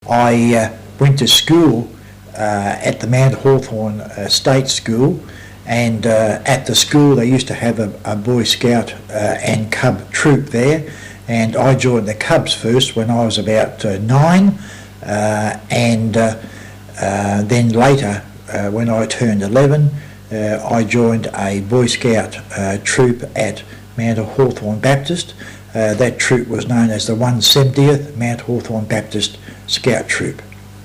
I went to school at the Mount Hawthorn State School, and at the school they used to have a Boy Scout and Cub troop there, and I joined the Cubs first when I was about 9, and then later when I turned 11 I joined a Boy Scout troop at Mount Hawthorn Baptist. That troop was known as the 170th Mount Hawthorn Baptist Scout Troop.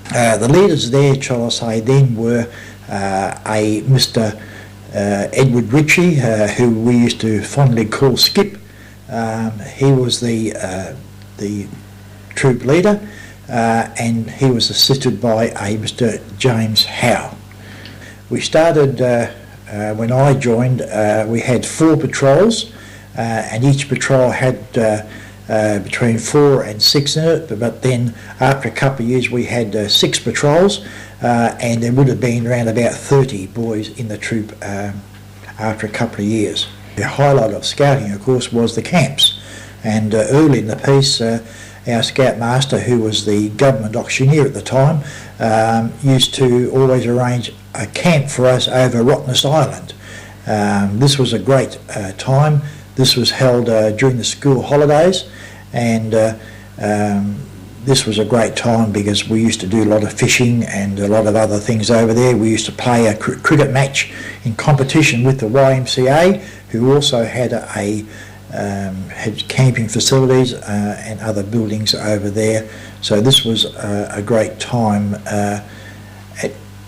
The leaders there, shall I say, then were a Mr. Edward Ritchie, who we used to fondly call Skip. He was the troop leader, and he was assisted by a Mr. James Howe. We started, when I joined, we had 4 patrols, and each patrol had between 4 and 6 in it, but then after a couple of years we had 6 patrols, and there would have been around about 30 boys in the troop after a couple of years. The highlight of scouting, of course, was the camps, and early in the piece our scoutmaster, who was the government auctioneer at the time, used to always arrange a camp for us over Rottnest Island. This was a great time. This was held during the school holidays, and this was a great time because we used to do a lot of fishing and a lot of other things over there. We used to play a cricket match in competition with the YMCA, who also had had camping facilities and other buildings over there. So this was a great time at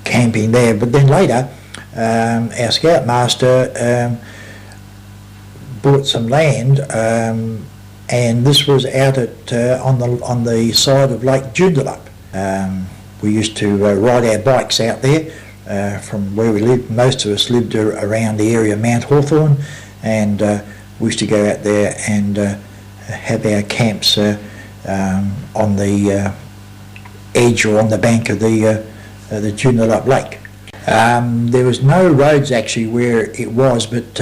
camping there. But then later our scoutmaster bought some land, and this was out at on the side of Lake Joondalup. We used to ride our bikes out there from where we lived. Most of us lived around the area of Mount Hawthorn, and we used to go out there and have our camps on the edge or on the bank of the Joondalup Lake. There was no roads actually where it was, but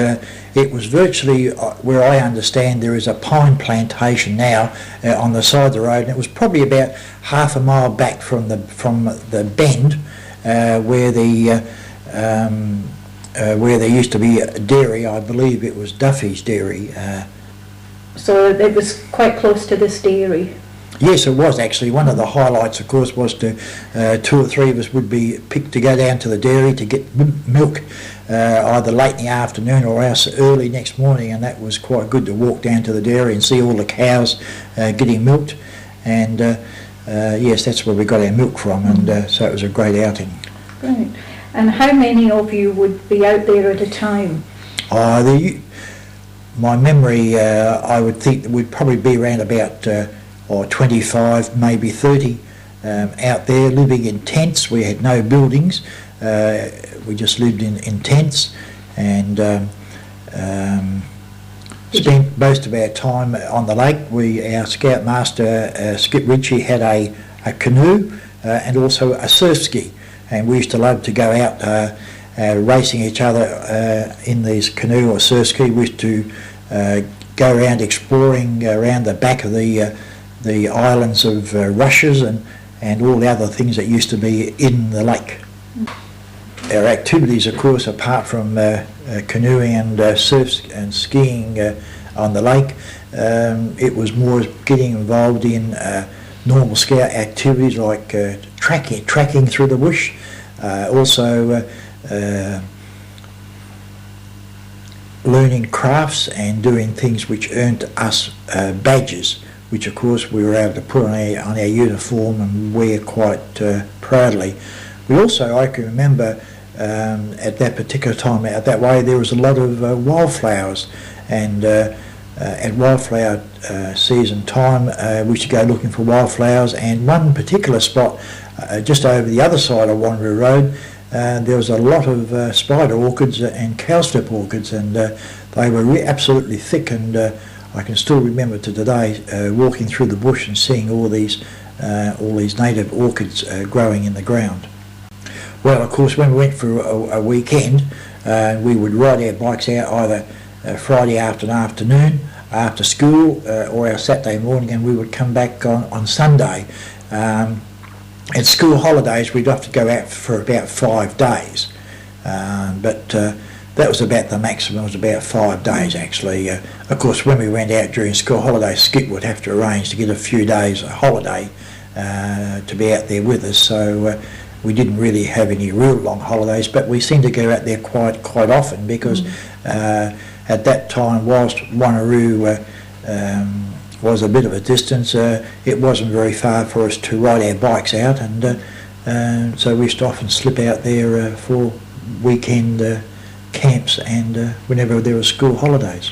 it was virtually, where I understand, there is a pine plantation now on the side of the road, and it was probably about half a mile back from the bend where there used to be a dairy. I believe it was Duffy's Dairy. So it was quite close to this dairy? Yes, it was actually. One of the highlights, of course, was to 2 or 3 of us would be picked to go down to the dairy to get milk, either late in the afternoon or else early next morning, and that was quite good to walk down to the dairy and see all the cows getting milked. And yes, that's where we got our milk from, and so it was a great outing. Right. And how many of you would be out there at a time? My memory, I would think that we'd probably be around about 25, maybe 30 out there living in tents. We had no buildings, we just lived in tents, and spent most of our time on the lake. Our scoutmaster Skip Ritchie had a canoe and also a surf ski, and we used to love to go out racing each other in these canoe or surf ski. We used to go around exploring around the back of the islands of Rushes and all the other things that used to be in the lake. Our activities, of course, apart from canoeing and surf and skiing on the lake, it was more getting involved in normal scout activities like tracking through the bush, also learning crafts and doing things which earned us badges, which of course we were able to put on our uniform and wear quite proudly. We also, I can remember at that particular time out that way, there was a lot of wildflowers, and at wildflower season time we used to go looking for wildflowers, and one particular spot just over the other side of Wanneroo Road, there was a lot of spider orchids and cowslip orchids, and they were absolutely thick, and I can still remember to today walking through the bush and seeing all these native orchids growing in the ground. Well, of course, when we went for a weekend, we would ride our bikes out either Friday afternoon after school or our Saturday morning, and we would come back on Sunday. at school holidays we'd have to go out for about 5 days, but that was about the maximum. It was about 5 days actually. Of course, when we went out during school holidays, Skip would have to arrange to get a few days of holiday to be out there with us, so we didn't really have any real long holidays, but we seemed to go out there quite often because at that time, whilst Wanneroo was a bit of a distance, it wasn't very far for us to ride our bikes out, and so we used to often slip out there for weekend camps and whenever there were school holidays.